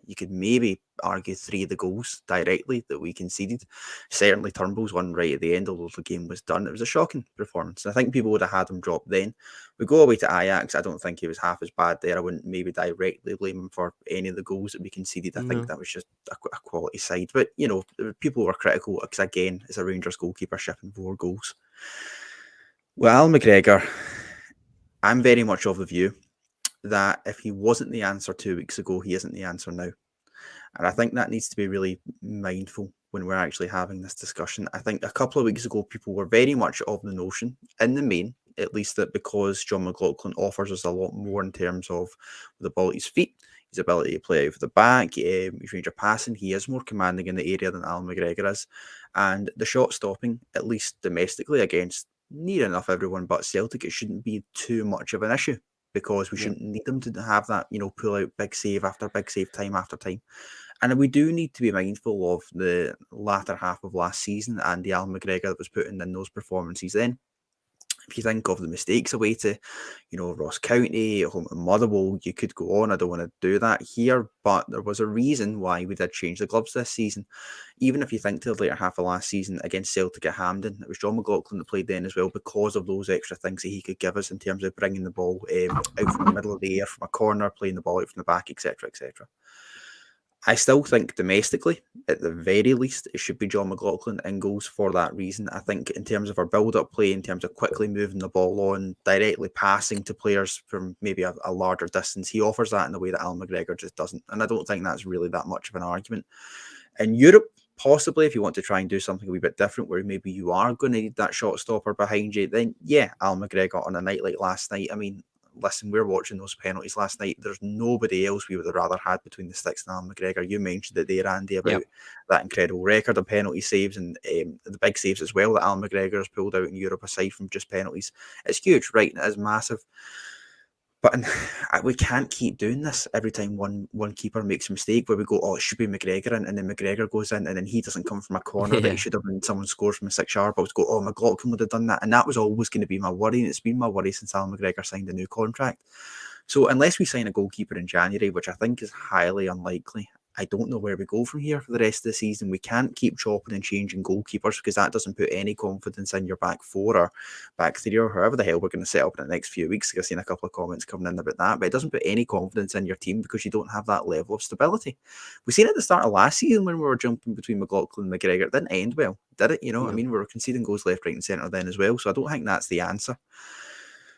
you could maybe argue, 3 of the goals directly that we conceded. Certainly Turnbull's one right at the end, although the game was done. It was a shocking performance. I think people would have had him drop then. We go away to Ajax. I don't think he was half as bad there. I wouldn't maybe directly blame him for any of the goals that we conceded. I think that was just a quality side. But, people were critical because, again, it's a Rangers goalkeeper shipping 4 goals. Well, McGregor, I'm very much of the view that if he wasn't the answer 2 weeks ago, he isn't the answer now. And I think that needs to be really mindful when we're actually having this discussion. I think a couple of weeks ago, people were very much of the notion, in the main, at least, that because John McLaughlin offers us a lot more in terms of the ball at his feet, his ability to play out of the back, his range of passing, he is more commanding in the area than Alan McGregor is. And the shot stopping, at least domestically, against near enough everyone but Celtic, it shouldn't be too much of an issue, because we shouldn't need them to have that, pull out big save after big save, time after time. And we do need to be mindful of the latter half of last season and the Alan McGregor that was putting in those performances then. If you think of the mistakes away to, Ross County, home at Motherwell, you could go on. I don't want to do that here, but there was a reason why we did change the gloves this season. Even if you think to the later half of last season against Celtic at Hampden, it was John McLaughlin that played then as well, because of those extra things that he could give us in terms of bringing the ball out from the middle of the air, from a corner, playing the ball out from the back, etc., etc. I still think domestically, at the very least, it should be John McLaughlin in goals for that reason. I think in terms of our build-up play, in terms of quickly moving the ball on, directly passing to players from maybe a larger distance, he offers that in a way that Al McGregor just doesn't. And I don't think that's really that much of an argument. In Europe, possibly, if you want to try and do something a wee bit different, where maybe you are going to need that shot stopper behind you, then yeah, Al McGregor on a night like last night. I mean, listen, we're watching those penalties last night. There's nobody else we would have rather had between the sticks than Al McGregor. You mentioned it there, Andy, about that incredible record of penalty saves and the big saves as well that Al McGregor has pulled out in Europe, aside from just penalties. It's huge, right? It is massive. But we can't keep doing this every time one keeper makes a mistake where we go, oh, it should be McGregor, and then McGregor goes in, and then he doesn't come from a corner that he should have, and someone scores from a 6-yard box. Go, oh, McLaughlin would have done that. And that was always going to be my worry, and it's been my worry since Al McGregor signed a new contract. So unless we sign a goalkeeper in January, which I think is highly unlikely, I don't know where we go from here for the rest of the season. We can't keep chopping and changing goalkeepers, because that doesn't put any confidence in your back four or back three or however the hell we're going to set up in the next few weeks. I've seen a couple of comments coming in about that, but it doesn't put any confidence in your team because you don't have that level of stability. We've seen it at the start of last season when we were jumping between McLaughlin and McGregor. It didn't end well, did it? You know, I mean, we were conceding goals left, right and centre then as well. So I don't think that's the answer.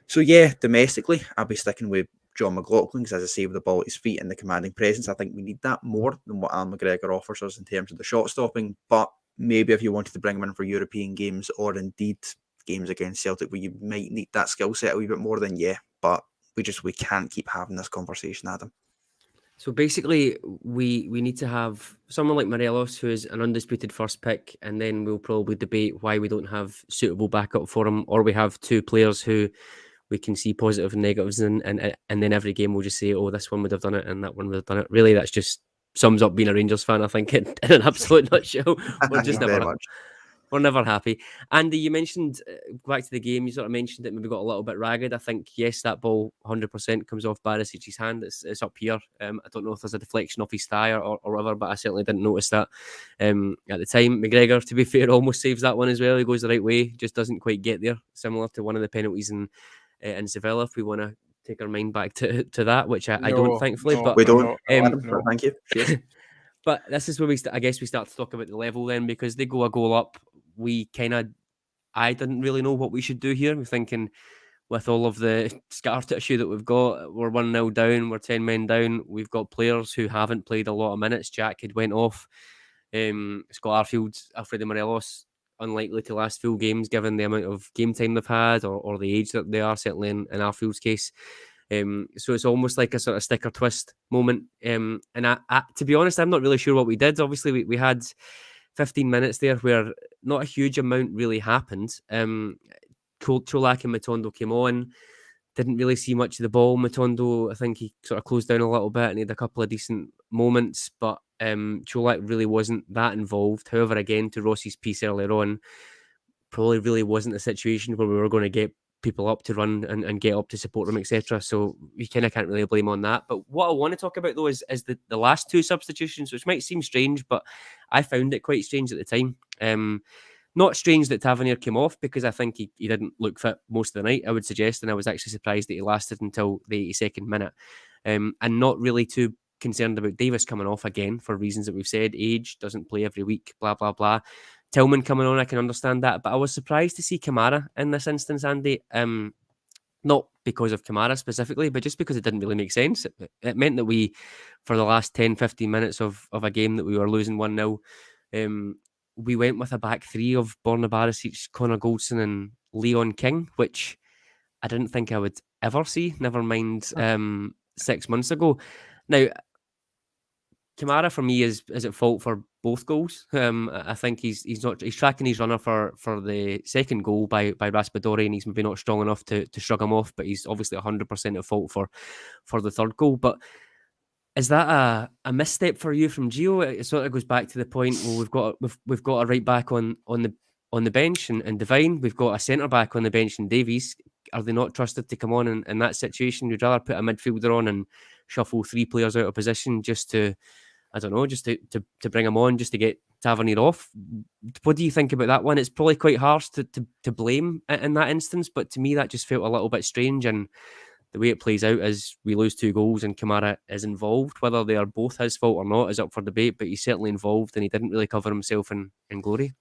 So yeah, domestically, I'll be sticking with John McLaughlin, because as I say, with the ball at his feet and the commanding presence, I think we need that more than what Al McGregor offers us in terms of the shot stopping. But maybe if you wanted to bring him in for European games, or indeed games against Celtic where you might need that skill set a wee bit more, then yeah. But we can't keep having this conversation, Adam. So basically, we need to have someone like Morelos, who is an undisputed first pick, and then we'll probably debate why we don't have suitable backup for him, or we have two players who we can see positive and negatives, and then every game we'll just say, oh, this one would have done it and that one would have done it. Really, that's just sums up being a Rangers fan, I think, in an absolute nutshell. We're just we're never happy. Andy, you mentioned, back to the game, you sort of mentioned it maybe got a little bit ragged. I think, yes, that ball 100% comes off Barisic's hand. It's up here. I don't know if there's a deflection off his thigh or whatever, but I certainly didn't notice that at the time. McGregor, to be fair, almost saves that one as well. He goes the right way, just doesn't quite get there, similar to one of the penalties in Sevilla, if we want to take our mind back to that, which I don't, thankfully. But we don't. Thank you. Cheers. But this is where I guess we start to talk about the level then, because they go a goal up. I didn't really know what we should do here. We're thinking, with all of the scar tissue that we've got, we're 1-0 down, we're 10 men down. We've got players who haven't played a lot of minutes. Jack had went off. Scott Arfield, Alfredo Morelos, unlikely to last full games given the amount of game time they've had, or the age that they are, certainly in Arfield's case. So it's almost like a sort of sticker twist moment. And I, to be honest, I'm not really sure what we did. Obviously, we had 15 minutes there where not a huge amount really happened. Colak and Matondo came on, didn't really see much of the ball. Matondo, I think he sort of closed down a little bit and he had a couple of decent moments, but Colak really wasn't that involved. However, again, to Ross's piece earlier on, probably really wasn't a situation where we were going to get people up to run and get up to support them, etc. So we kind of can't really blame on that. But what I want to talk about, though, is the last two substitutions, which might seem strange, but I found it quite strange at the time. Not strange that Tavernier came off, because I think he didn't look fit most of the night, I would suggest, and I was actually surprised that he lasted until the 82nd minute. And not really too concerned about Davis coming off again for reasons that we've said. Age, doesn't play every week, blah, blah, blah. Tillman coming on, I can understand that, but I was surprised to see Kamara in this instance, Andy. Not because of Kamara specifically, but just because it didn't really make sense. It meant that we, for the last 10, 15 minutes of a game that we were losing 1-0, we went with a back three of Borna Barisic, Connor Goldson and Leon King, which I didn't think I would ever see, never mind 6 months ago. Now, Kamara for me is at fault for both goals. I think he's tracking his runner for the second goal by Raspadori, and he's maybe not strong enough to shrug him off, but he's obviously 100% at fault for the third goal. But is that a misstep for you from Gio? It sort of goes back to the point where we've got a right back on the bench and Devine. We've got a centre back on the bench in Davies. Are they not trusted to come on in that situation? You'd rather put a midfielder on and shuffle three players out of position just to, I don't know, just to bring them on, just to get Tavernier off. What do you think about that one? It's probably quite harsh to blame in that instance, but to me that just felt a little bit strange, and the way it plays out is we lose 2 goals and Kamara is involved. Whether they are both his fault or not is up for debate, but he's certainly involved and he didn't really cover himself in glory.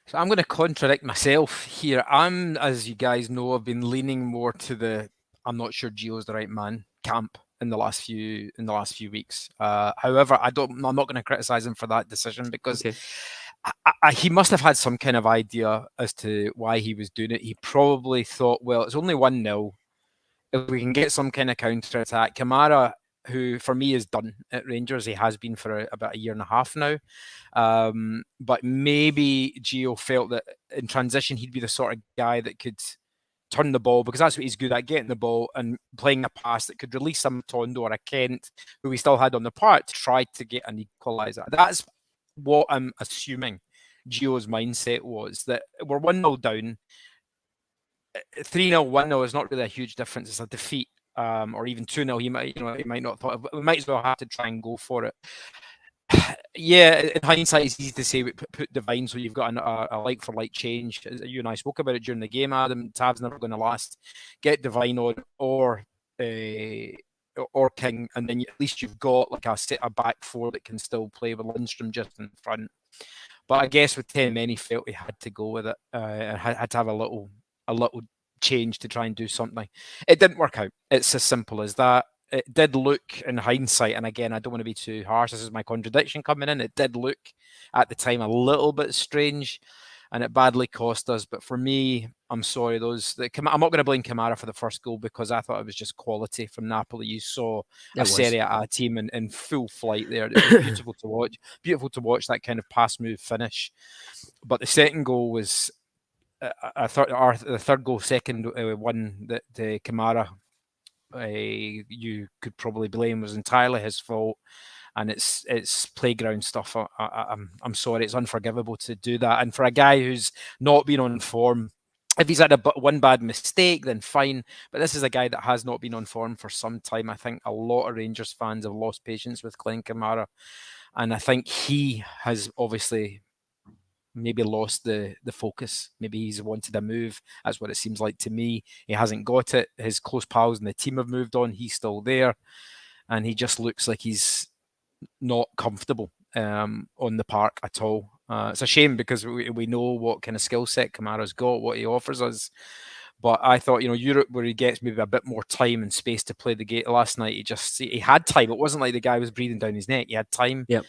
So I'm going to contradict myself here. As you guys know, I've been leaning more to the I'm not sure Gio's the right man camp in the last few weeks. However, I'm not going to criticize him for that decision because he must have had some kind of idea as to why he was doing it. He probably thought, well, it's only 1-0. If we can get some kind of counter attack, Kamara, who for me is done at Rangers, he has been for about a year and a half now. But maybe Gio felt that in transition he'd be the sort of guy that could turn the ball, because that's what he's good at, getting the ball and playing a pass that could release some Tondo or a Kent, who we still had on the park, to try to get an equaliser. That's what I'm assuming Gio's mindset was, that we're 1-0 down. 3-0, 1-0 is not really a huge difference. It's a defeat, or even 2-0. He might not thought. We might as well have to try and go for it. Yeah, in hindsight, it's easy to say put Divine, so you've got a like for like change. You and I spoke about it during the game, Adam. Tav's never going to last. Get Divine on or King, and then at least you've got like a back four that can still play with Lindstrom just in front. But I guess with 10 men, he felt he had to go with it. Had to have a little change to try and do something. It didn't work out. It's as simple as that. It did look, in hindsight, and again, I don't want to be too harsh, this is my contradiction coming in, it did look at the time a little bit strange, and it badly cost us. But for me, I'm sorry, I'm not going to blame Kamara for the first goal, because I thought it was just quality from Napoli. You saw a Serie A team in full flight there. It was beautiful to watch. Beautiful to watch that kind of pass, move, finish. But the second goal was, the third goal, second one that Kamara, you could probably blame, was entirely his fault, and it's playground stuff. I'm sorry, it's unforgivable to do that. And for a guy who's not been on form, if he's had one bad mistake, then fine. But this is a guy that has not been on form for some time. I think a lot of Rangers fans have lost patience with Glenn Kamara, and I think he has obviously maybe lost the focus. Maybe he's wanted a move. That's what it seems like to me. He hasn't got it. His close pals in the team have moved on. He's still there. And he just looks like he's not comfortable on the park at all. It's a shame, because we know what kind of skill set Kamara's got, what he offers us. But I thought, Europe, where he gets maybe a bit more time and space to play the game. Last night, he had time. It wasn't like the guy was breathing down his neck. He had time. Yep.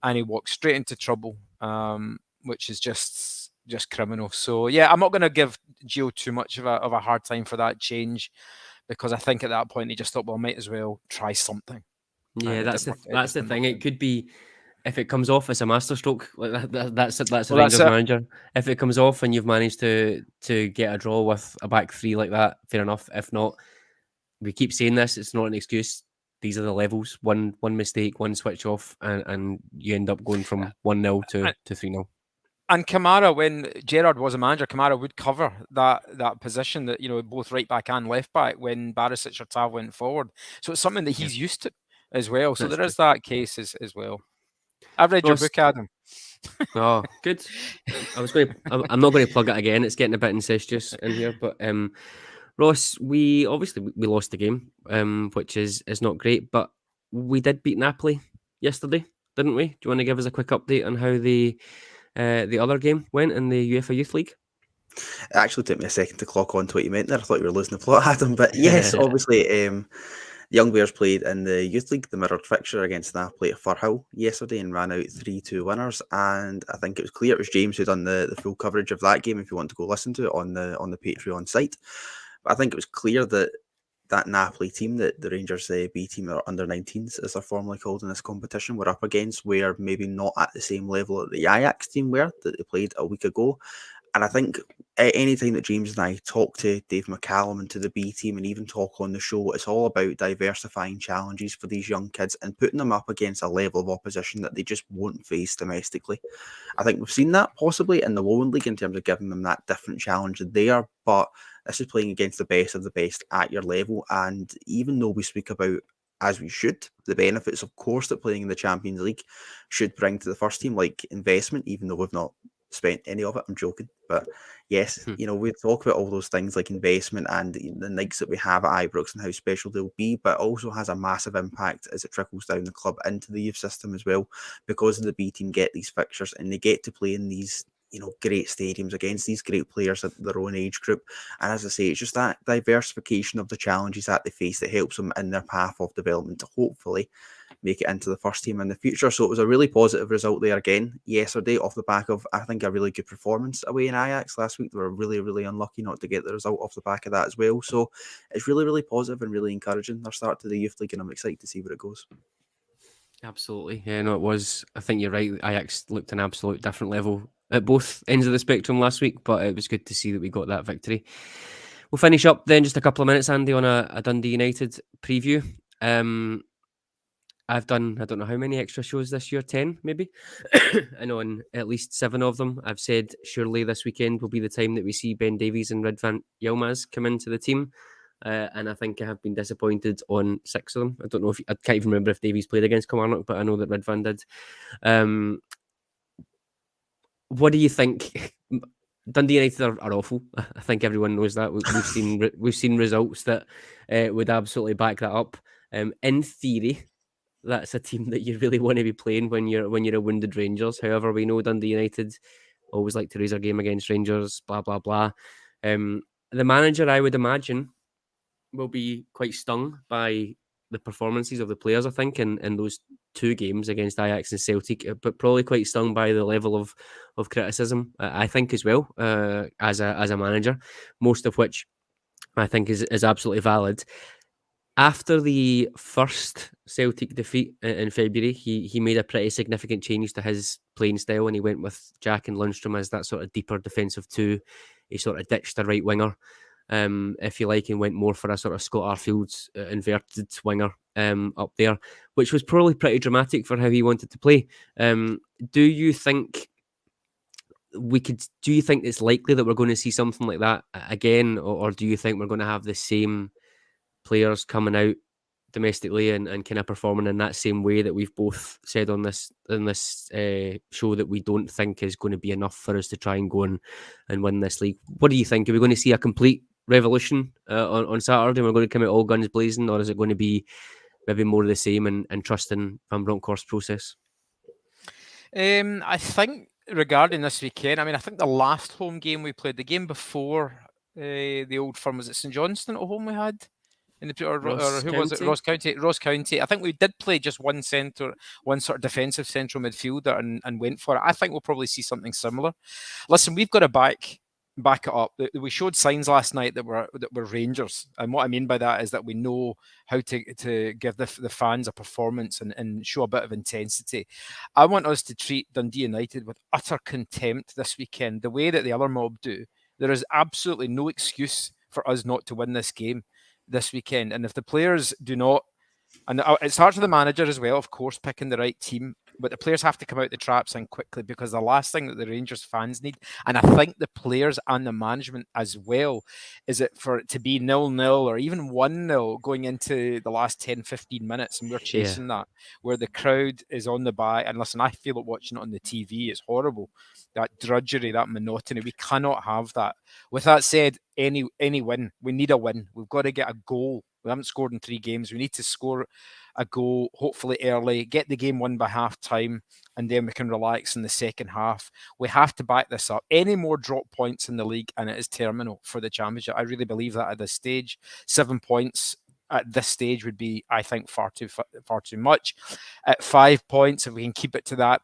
And he walked straight into trouble. Which is just criminal. So yeah, I'm not going to give Gio too much of a hard time for that change, because I think at that point he just thought, well, might as well try something. Yeah, that's the thing. It could be, if it comes off as a masterstroke, like that's a Rangers manager. If it comes off and you've managed to get a draw with a back three like that, fair enough. If not, we keep saying this, it's not an excuse. These are the levels. One mistake, one switch off, and you end up going from 1-0 to 3-0. And Kamara, when Gerrard was a manager, Kamara would cover that position, that both right back and left back, when Barisic or Tav went forward. So it's something that he's used to as well. So there is that case as well. I've read your book, Adam. Oh, good. I'm not going to plug it again. It's getting a bit incestuous in here. But Ross, we lost the game, which is not great. But we did beat Napoli yesterday, didn't we? Do you want to give us a quick update on how the other game went in the UEFA Youth League? It actually took me a second to clock on to what you meant there. I thought you were losing the plot, Adam. But yes, obviously, Young Bears played in the Youth League, the mirrored fixture against Napoli at Firhill yesterday, and ran out 3-2 winners. And I think it was clear it was James who done the full coverage of that game, if you want to go listen to it on the Patreon site. But I think it was clear that Napoli team, that the Rangers B team, or under 19s as they're formally called in this competition, were up against, were maybe not at the same level that the Ajax team were that they played a week ago. And I think any time that James and I talk to Dave McCallum and to the B team, and even talk on the show, it's all about diversifying challenges for these young kids and putting them up against a level of opposition that they just won't face domestically. I think we've seen that possibly in the Lowland League in terms of giving them that different challenge there, but this is playing against the best of the best at your level. And even though we speak about, as we should, the benefits, of course, that playing in the Champions League should bring to the first team, like investment, even though we've not spent any of it. I'm joking, but yes, you know, we talk about all those things like investment and the nights that we have at Ibrox and how special they'll be, but it also has a massive impact as it trickles down the club into the youth system as well, because the B team get these fixtures and they get to play in these, you know, great stadiums against these great players at their own age group. And as I say, it's just that diversification of the challenges that they face that helps them in their path of development to hopefully make it into the first team in the future. So it was a really positive result there again yesterday, off the back of, I think, a really good performance away in Ajax last week. They were really, really unlucky not to get the result off the back of that as well. So it's really, really positive and really encouraging, their start to the youth league, and I'm excited to see where it goes. Absolutely. Yeah, no, it was. I think you're right. Ajax looked an absolute different level at both ends of the spectrum last week, but it was good to see that we got that victory. We'll finish up then just a couple of minutes, Andy, on a Dundee United preview. I've done, I don't know how many extra shows this year, 10 maybe. And on at least 7 of them, I've said surely this weekend will be the time that we see Ben Davies and Ridvan Yilmaz come into the team. And I think I have been disappointed on 6 of them. I don't know if I can't even remember if Davies played against Kilmarnock, but I know that Ridvan did. What do you think? Dundee United are awful. I think everyone knows that. We've seen results that would absolutely back that up. In theory, that's a team that you really want to be playing when you're a wounded Rangers. However, we know Dundee United always like to raise their game against Rangers. Blah blah blah. The manager, I would imagine, will be quite stung by the performances of the players, I think, in those 2 games against Ajax and Celtic, but probably quite stung by the level of criticism, I think, as well, as a manager, most of which I think is absolutely valid. After the first Celtic defeat in February, he made a pretty significant change to his playing style, and he went with Jack and Lundstram as that sort of deeper defensive 2. He sort of ditched the right winger, if you like, and went more for a sort of Scott Arfield's inverted winger up there, which was probably pretty dramatic for how he wanted to play. Do you think it's likely that we're going to see something like that again, or do you think we're going to have the same players coming out domestically and kind of performing in that same way that we've both said on this show that we don't think is going to be enough for us to try and go and win this league? What do you think? Are we going to see a complete revolution on Saturday? We're going to come out all guns blazing, or is it going to be maybe more of the same and trusting Van Bronckhorst's process? I think regarding this weekend, I mean, I think the last home game we played, the game before the Old Firm, was it St Johnstone at home we had? Ross County. I think we did play just one sort of defensive central midfielder and went for it. I think we'll probably see something similar. Listen, we've got to back it up. We showed signs last night that we're Rangers, and what I mean by that is that we know how to give the fans a performance and show a bit of intensity. I want us to treat Dundee United with utter contempt this weekend, the way that the other mob do. There is absolutely no excuse for us not to win this game this weekend. And if the players do not, and it starts with the manager as well, of course, picking the right team, but the players have to come out the traps and quickly, because the last thing that the Rangers fans need, and I think the players and the management as well, is it for it to be 0-0 or even 1-0 going into the last 10-15 minutes, and we're chasing that, where the crowd is on the bye. And listen, I feel it watching it on the TV. It's horrible. That drudgery, that monotony. We cannot have that. With that said, any win, we need a win. We've got to get a goal. We haven't scored in 3 games. We need to score a goal, hopefully early, get the game won by half time, and then we can relax in the second half. We have to back this up. Any more drop points in the league, and it is terminal for the championship. I really believe that at this stage. 7 points at this stage would be, I think, far too much. At 5 points, if we can keep it to that,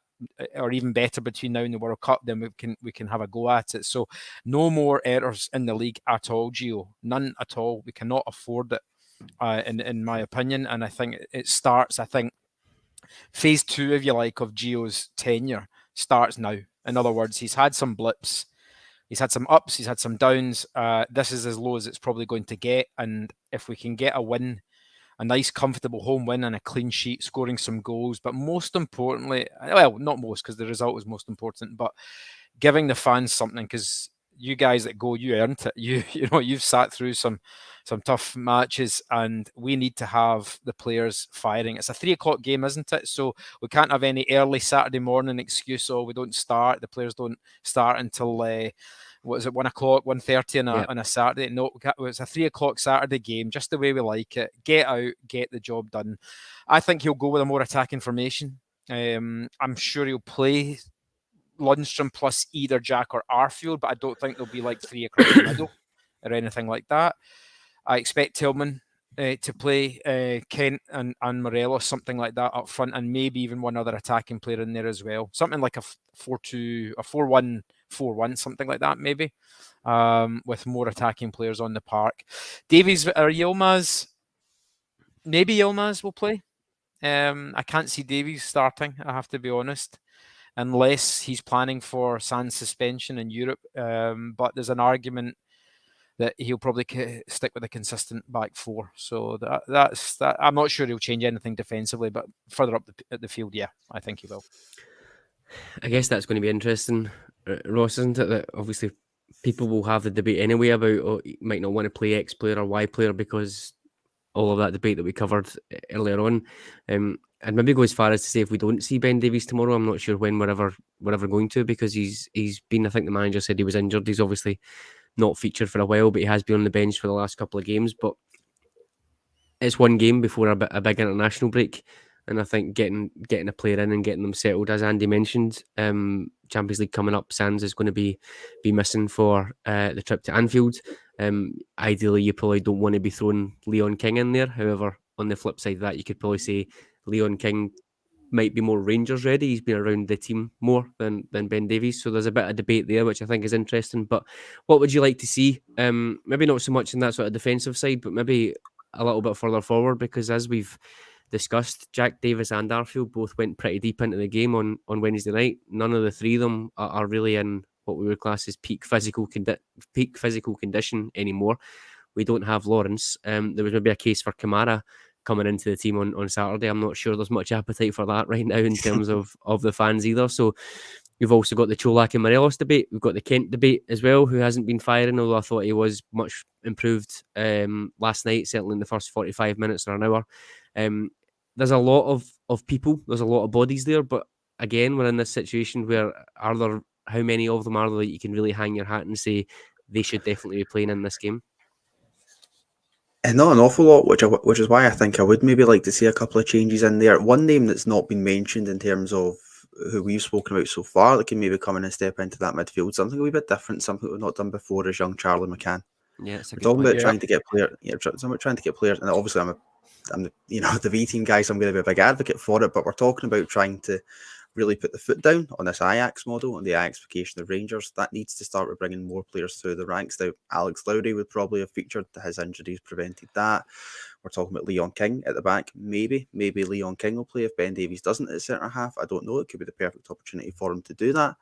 or even better between now and the World Cup, then we can have a go at it. So no more errors in the league at all, Gio. None at all. We cannot afford it, in my opinion. And I think it starts, phase 2, if you like, of Gio's tenure starts now. In other words, he's had some blips. He's had some ups. He's had some downs. This is as low as it's probably going to get. And if we can get a win, a nice, comfortable home win and a clean sheet, scoring some goals, but most importantly, well, not most, because the result was most important, but giving the fans something, because you guys that go, you earned it. You've sat through some tough matches, and we need to have the players firing. It's a 3 o'clock game, isn't it? So we can't have any early Saturday morning excuse. We don't start. The players don't start until 1 o'clock, 1:30 on a Saturday. No, it's a 3 o'clock Saturday game, just the way we like it. Get out, get the job done. I think he'll go with a more attacking formation. I'm sure he'll play Lundstrom plus either Jack or Arfield, but I don't think there'll be like 3 across the middle or anything like that. I expect Tillman to play Kent and Morelos, something like that up front, and maybe even one other attacking player in there as well. Something like a 4-2, a 4-1-4-1, something like that, maybe, with more attacking players on the park. Davies or Yilmaz, maybe Yilmaz will play. I can't see Davies starting, I have to be honest, unless he's planning for Sans suspension in Europe. But there's an argument that he'll probably stick with a consistent back four. So that's that. I'm not sure he'll change anything defensively, but further up the field, yeah, I think he will. I guess that's going to be interesting, Ross, isn't it? That obviously people will have the debate anyway about he might not want to play X player or Y player because all of that debate that we covered earlier on. I'd maybe go as far as to say if we don't see Ben Davies tomorrow, I'm not sure when we're ever going to, because he's been, I think the manager said he was injured. He's obviously not featured for a while, but he has been on the bench for the last couple of games. But it's one game before a big international break, and I think getting a player in and getting them settled, as Andy mentioned, Champions League coming up, Sands is going to be missing for the trip to Anfield. Ideally, you probably don't want to be throwing Leon King in there. However, on the flip side of that, you could probably say Leon King might be more Rangers ready. He's been around the team more than Ben Davies. So there's a bit of debate there, which I think is interesting. But what would you like to see? Maybe not so much in that sort of defensive side, but maybe a little bit further forward, because as we've discussed, Jack Davis and Arfield both went pretty deep into the game on Wednesday night. None of the three of them are really in what we would class as peak physical condition anymore. We don't have Lawrence. There was maybe a case for Kamara coming into the team on Saturday. I'm not sure there's much appetite for that right now in terms of the fans either. So you've also got the Colak and Morelos debate. We've got the Kent debate as well, who hasn't been firing, although I thought he was much improved last night, certainly in the first 45 minutes or an hour. There's a lot of people, there's a lot of bodies there, but again, we're in this situation where how many of them are there that you can really hang your hat and say they should definitely be playing in this game? And not an awful lot, which is why I think I would maybe like to see a couple of changes in there. One name that's not been mentioned in terms of who we've spoken about so far that can maybe come in and step into that midfield, something a wee bit different, something we've not done before, is young Charlie McCann. Yeah, it's a We're good talking point. about trying to get players. Yeah, talking about trying to get players, and obviously I'm the V team guy, so I'm going to be a big advocate for it. But we're talking about trying to really put the foot down on this Ajax model and the Ajaxification of Rangers. That needs to start with bringing more players through the ranks. Now, Alex Lowry would probably have featured. His injuries prevented that. We're talking about Leon King at the back. Maybe Leon King will play if Ben Davies doesn't at centre half. I don't know. It could be the perfect opportunity for him to do that.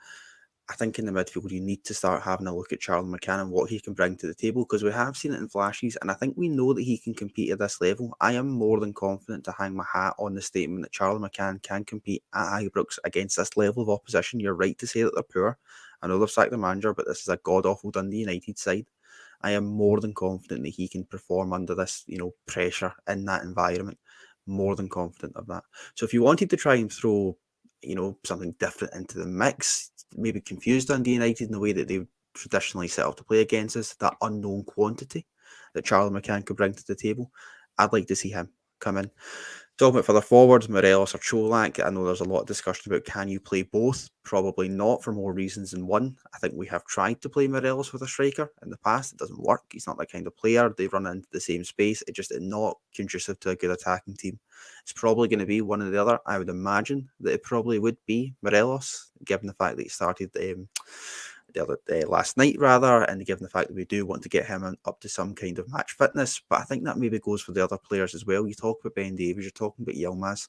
I think in the midfield, you need to start having a look at Charlie McCann and what he can bring to the table, because we have seen it in flashes, and I think we know that he can compete at this level. I am more than confident to hang my hat on the statement that Charlie McCann can compete at Ibrox against this level of opposition. You're right to say that they're poor. I know they've sacked the manager, but this is a god-awful Dundee United side. I am more than confident that he can perform under this, pressure in that environment. More than confident of that. So if you wanted to try and throw something different into the mix, maybe confuse Dundee United in the way that they traditionally set up to play against us, that unknown quantity that Charlie McCann could bring to the table, I'd like to see him come in. Talking about further forwards, Morelos or Colak, I know there's a lot of discussion about can you play both? Probably not, for more reasons than one. I think we have tried to play Morelos with a striker in the past. It doesn't work. He's not that kind of player. They run into the same space. It just is not conducive to a good attacking team. It's probably going to be one or the other. I would imagine that it probably would be Morelos, given the fact that he started last night, and given the fact that we do want to get him up to some kind of match fitness. But I think that maybe goes for the other players as well. You talk about Ben Davies, you're talking about Yilmaz.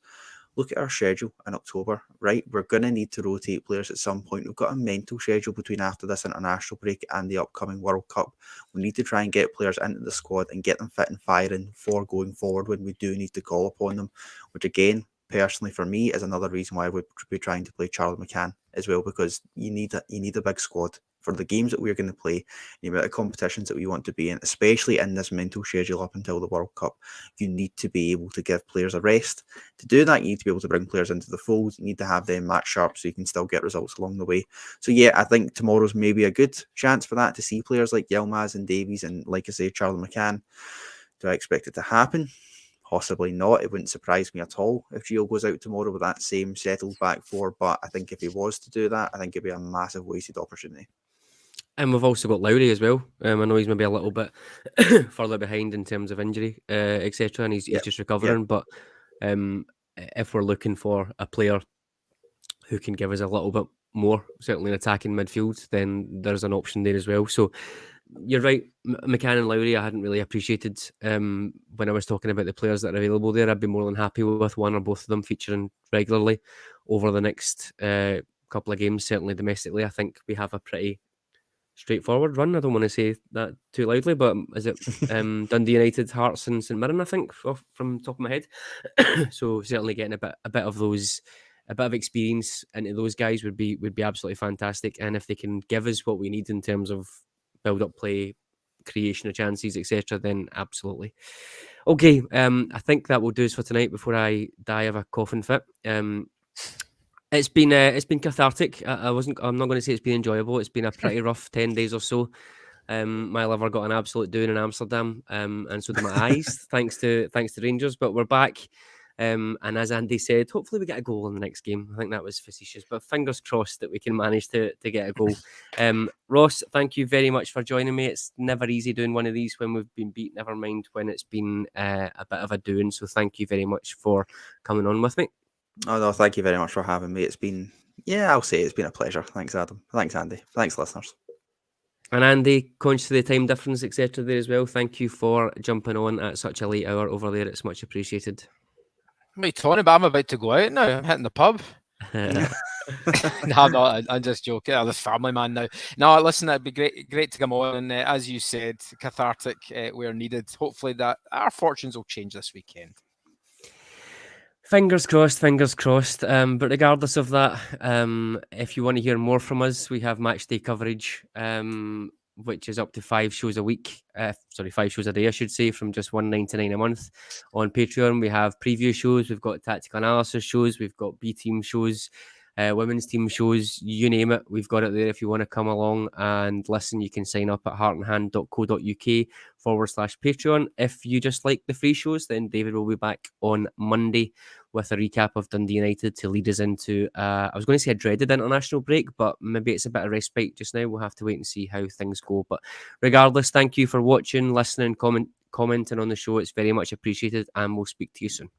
Look at our schedule in October, right? We're going to need to rotate players at some point. We've got a mental schedule between after this international break and the upcoming World Cup. We need to try and get players into the squad and get them fit and firing for going forward when we do need to call upon them, which again, personally for me, is another reason why I would be trying to play Charlie McCann as well, because you need a big squad for the games that we're going to play, the amount of competitions that we want to be in, especially in this mental schedule up until the World Cup, you need to be able to give players a rest. To do that, you need to be able to bring players into the fold. You need to have them match sharp so you can still get results along the way. So yeah, I think tomorrow's maybe a good chance for that, to see players like Yilmaz and Davies and, like I say, Charlie McCann. Do I expect it to happen? Possibly not. It wouldn't surprise me at all if Gio goes out tomorrow with that same settled back four. But I think if he was to do that, I think it'd be a massive wasted opportunity. And we've also got Lowry as well. I know he's maybe a little bit further behind in terms of injury, etc. And he's just recovering. But if we're looking for a player who can give us a little bit more, certainly in attacking midfield, then there's an option there as well. So you're right, McCann and Lowry, I hadn't really appreciated when I was talking about the players that are available there. I'd be more than happy with one or both of them featuring regularly over the next couple of games, certainly domestically. I think we have a pretty straightforward run. I don't want to say that too loudly, but is it Dundee United, Hearts and St Mirren, I think, from the top of my head. So certainly getting a bit of experience into those guys would be absolutely fantastic. And if they can give us what we need in terms of build up play, creation of chances, etc., then absolutely. Okay, I think that will do us for tonight before I die of a coughing fit. It's been cathartic. I'm not going to say it's been enjoyable. It's been a pretty rough 10 days or so. My liver got an absolute doing in Amsterdam, and so did my eyes, thanks to Rangers. But we're back. And as Andy said, hopefully we get a goal in the next game. I think that was facetious, but fingers crossed that we can manage to get a goal. Ross, thank you very much for joining me. It's never easy doing one of these when we've been beat, never mind when it's been a bit of a doing. So thank you very much for coming on with me. Oh no, thank you very much for having me. It's been, I'll say it's been a pleasure. Thanks, Adam. Thanks, Andy. Thanks, listeners. And Andy, conscious of the time difference, etc. there as well, thank you for jumping on at such a late hour over there. It's much appreciated. What are you talking about? I'm about to go out now. I'm hitting the pub. No, I'm just joking. I'm a family man now. No, listen, it'd be great to come on. And as you said, cathartic where needed. Hopefully that our fortunes will change this weekend. Fingers crossed. But regardless of that, if you want to hear more from us, we have match day coverage, which is up to 5 shows a week. 5 shows a day, I should say, from just $1.99 a month on Patreon. We have preview shows, we've got tactical analysis shows, we've got B team shows, women's team shows, you name it. We've got it there. If you want to come along and listen, you can sign up at heartandhand.co.uk/Patreon. If you just like the free shows, then David will be back on Monday with a recap of Dundee United to lead us into, I was going to say a dreaded international break, but maybe it's a bit of respite just now. We'll have to wait and see how things go. But regardless, thank you for watching, listening, commenting on the show. It's very much appreciated, and we'll speak to you soon.